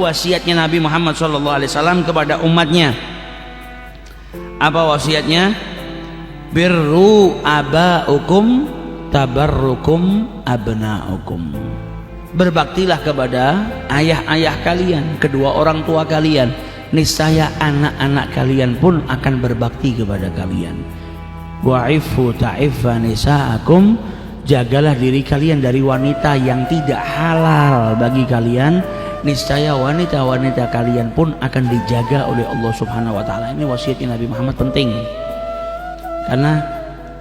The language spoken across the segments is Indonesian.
Wasiatnya Nabi Muhammad SAW kepada umatnya. Apa wasiatnya? Birru aba'ukum tabarrukum abna'ukum. Berbaktilah kepada ayah-ayah kalian, kedua orang tua kalian, niscaya anak-anak kalian pun akan berbakti kepada kalian. Wa'ifu ta'iffa nisa'akum, jagalah diri kalian dari wanita yang tidak halal bagi kalian, niscaya wanita-wanita kalian pun akan dijaga oleh Allah Subhanahu wa taala. Ini wasiatnya Nabi Muhammad penting. Karena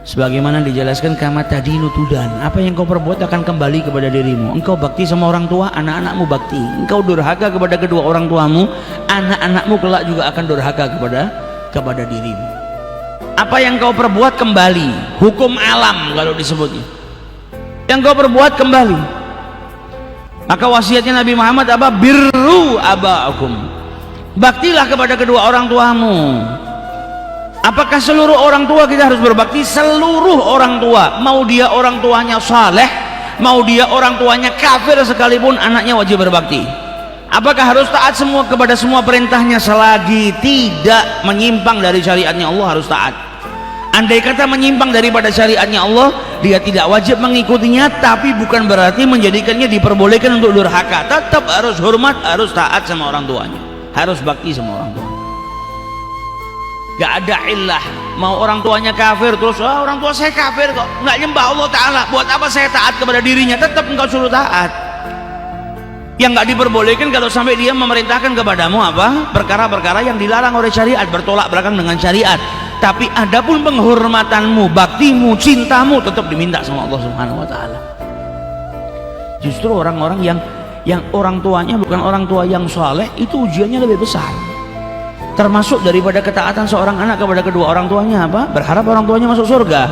sebagaimana dijelaskan kama tadinu tudan, apa yang kau perbuat akan kembali kepada dirimu. Engkau bakti sama orang tua, anak-anakmu bakti. Engkau durhaka kepada kedua orang tuamu, anak-anakmu kelak juga akan durhaka kepada dirimu. Apa yang kau perbuat kembali, hukum alam kalau disebutnya. Yang kau perbuat kembali. Maka wasiatnya Nabi Muhammad apa? Birru aba'akum, baktilah kepada kedua orang tuamu. Apakah seluruh orang tua kita harus berbakti? Seluruh orang tua, mau dia orang tuanya saleh, mau dia orang tuanya kafir sekalipun, anaknya wajib berbakti. Apakah harus taat semua kepada semua perintahnya? Selagi tidak menyimpang dari syariatnya Allah harus taat. Andai kata menyimpang daripada syariatnya Allah, dia tidak wajib mengikutinya, tapi bukan berarti menjadikannya diperbolehkan untuk durhaka. Tetap harus hormat, harus taat sama orang tuanya, harus bakti sama orang tua. Gak ada illah, mau orang tuanya kafir terus orang tua saya kafir kok, nggak nyembah Allah Ta'ala, buat apa saya taat kepada dirinya? Tetap engkau suruh taat. Yang nggak diperbolehkan kalau sampai dia memerintahkan kepadamu apa? Perkara-perkara yang dilarang oleh syariat, bertolak belakang dengan syariat. Tapi adapun penghormatanmu, baktimu, cintamu tetap diminta sama Allah Subhanahu wa taala. Justru orang-orang yang orang tuanya bukan orang tua yang saleh, itu ujiannya lebih besar. Termasuk daripada ketaatan seorang anak kepada kedua orang tuanya apa? Berharap orang tuanya masuk surga.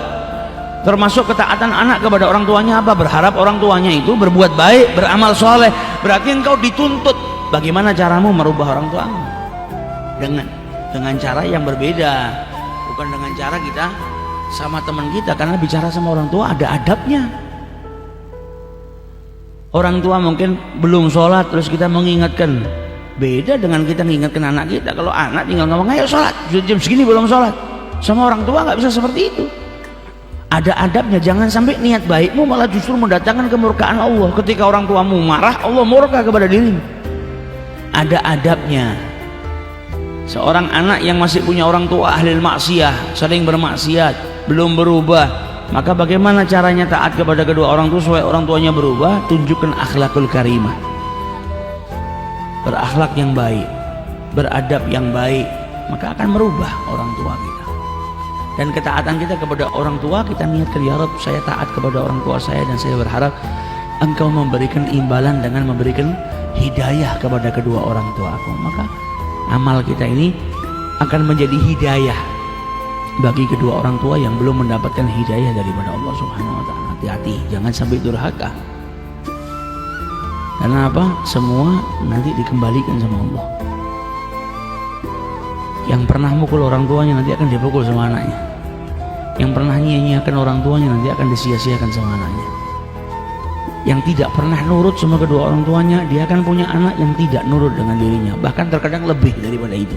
Termasuk ketaatan anak kepada orang tuanya apa? Berharap orang tuanya itu berbuat baik, beramal soleh. Berarti engkau dituntut bagaimana caramu merubah orang tuamu dengan cara yang berbeda. Bukan dengan cara kita sama teman kita, karena bicara sama orang tua ada adabnya. Orang tua mungkin belum sholat terus kita mengingatkan, beda dengan kita mengingatkan anak kita. Kalau anak tinggal ngomong ayo sholat, jam segini belum sholat, sama orang tua nggak bisa seperti itu. Ada adabnya, jangan sampai niat baikmu malah justru mendatangkan kemurkaan Allah. Ketika orang tuamu marah, Allah murka kepada dirimu. Ada adabnya. Seorang anak yang masih punya orang tua ahli maksiyah, sering bermaksiat, belum berubah, maka bagaimana caranya taat kepada kedua orang tua supaya orang tuanya berubah? Tunjukkan akhlakul karimah, berakhlak yang baik, beradab yang baik, maka akan merubah orang tua kita. Dan ketaatan kita kepada orang tua, kita niatkan, ya Rabb, saya taat kepada orang tua saya dan saya berharap Engkau memberikan imbalan dengan memberikan hidayah kepada kedua orang tua aku. Maka amal kita ini akan menjadi hidayah bagi kedua orang tua yang belum mendapatkan hidayah daripada Allah Subhanahu wa taala. Hati-hati, jangan sampai durhaka. Karena apa? Semua nanti dikembalikan sama Allah. Yang pernah mukul orang tuanya nanti akan dipukul sama anaknya. Yang pernah nyia-nyiakan orang tuanya nanti akan disia-siakan sama anaknya. Yang tidak pernah nurut sama kedua orang tuanya, dia akan punya anak yang tidak nurut dengan dirinya, bahkan terkadang lebih daripada itu.